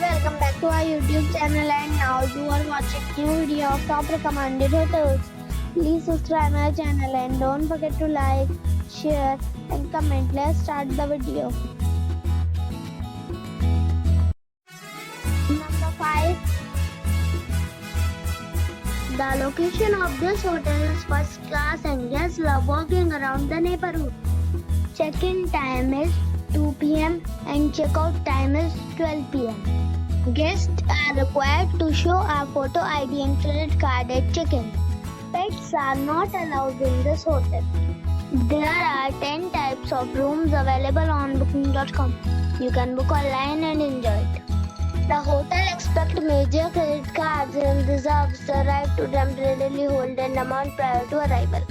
welcome back to our YouTube channel, and now you are watching new video of top recommended hotels. Please subscribe my channel and don't forget to like, share and comment. Let's start the video. Number 5. The location of this hotel is first class and guests love walking around the neighborhood. Check-in time is 2 p.m. and check-out time is 12 p.m. Guests are required to show a photo ID and credit card at check-in. Pets are not allowed in this hotel. There are 10 types of rooms available on booking.com. You can book online and enjoy it. The hotel expects major credit cards and reserves the right to temporarily hold an amount prior to arrival.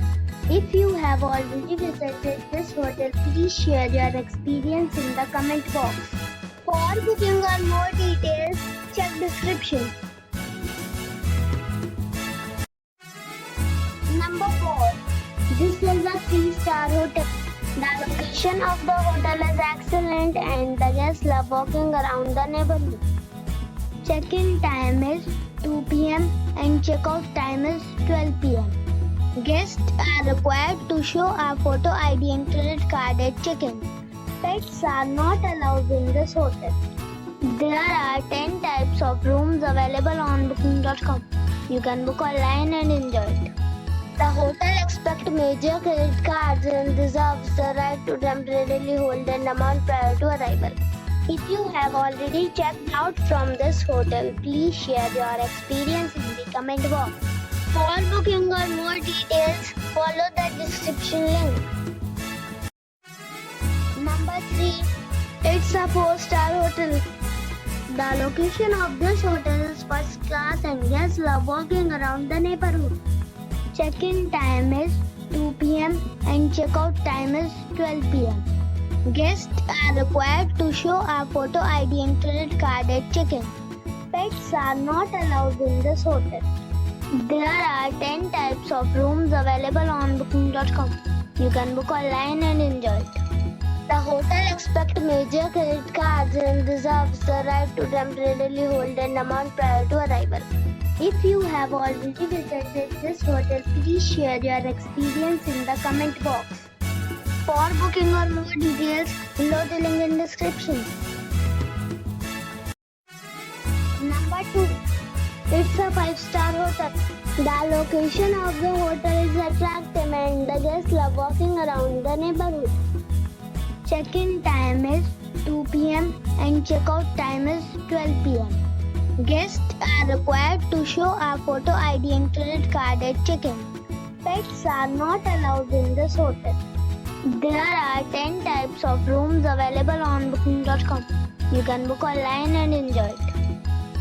If you have already visited this hotel, please share your experience in the comment box. For booking or more details, check description. Number 4. This is a 3-star hotel. The location of the hotel is excellent and the guests love walking around the neighborhood. Check-in time is 2 p.m. and check-out time is 12 p.m. Guests are required to show a photo ID and credit card at check-in. Pets are not allowed in this hotel. There are 10 types of rooms available on booking.com. You can book online and enjoy it. The hotel expects major credit cards and reserves the right to temporarily hold an amount prior to arrival. If you have already checked out from this hotel, please share your experience in the comment box. For booking or more details, follow the description link. Number 3. It's a 4-star hotel. The location of this hotel is first class and guests love walking around the neighborhood. Check-in time is 2 p.m. and check-out time is 12 p.m. Guests are required to show a photo ID and credit card at check-in. Pets are not allowed in this hotel. There are 10 types of rooms available on booking.com. You can book online and enjoy it. The hotel expects major credit cards and reserves the right to temporarily hold an amount prior to arrival. If you have already visited this hotel, please share your experience in the comment box. For booking or more details, below the link in description. Number 2. It's a 5-star hotel. The location of the hotel is attractive and the guests love walking around the neighborhood. Check-in time is 2 p.m. and check-out time is 12 p.m. Guests are required to show a photo ID and credit card at check-in. Pets are not allowed in this hotel. There are 10 types of rooms available on booking.com. You can book online and enjoy it.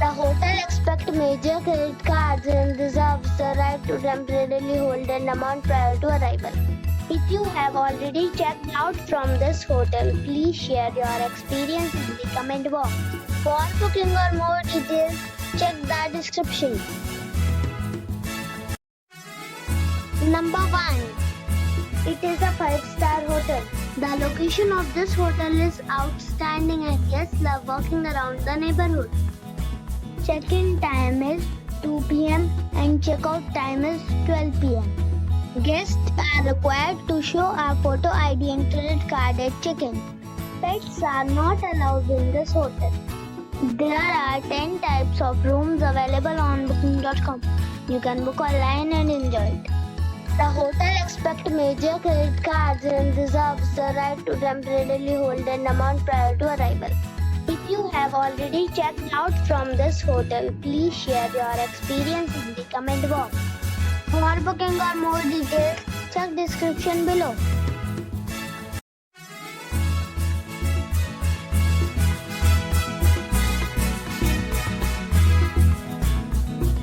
The hotel expects major credit cards and reserves the right to temporarily hold an amount prior to arrival. If you have already checked out from this hotel, please share your experience in the comment box. For booking or more details, check the description. Number 1. It is a 5-star hotel. The location of this hotel is outstanding and guests love walking around the neighborhood. Check-in time is 2 p.m. and check-out time is 12 p.m. Guests are required to show a photo ID and credit card at check-in. Pets are not allowed in this hotel. There are 10 types of rooms available on booking.com. You can book online and enjoy it. The hotel expects major credit cards and reserves the right to temporarily hold an amount prior to arrival. If you have already checked out from this hotel, please share your experience in the comment box. For booking or more details, check description below.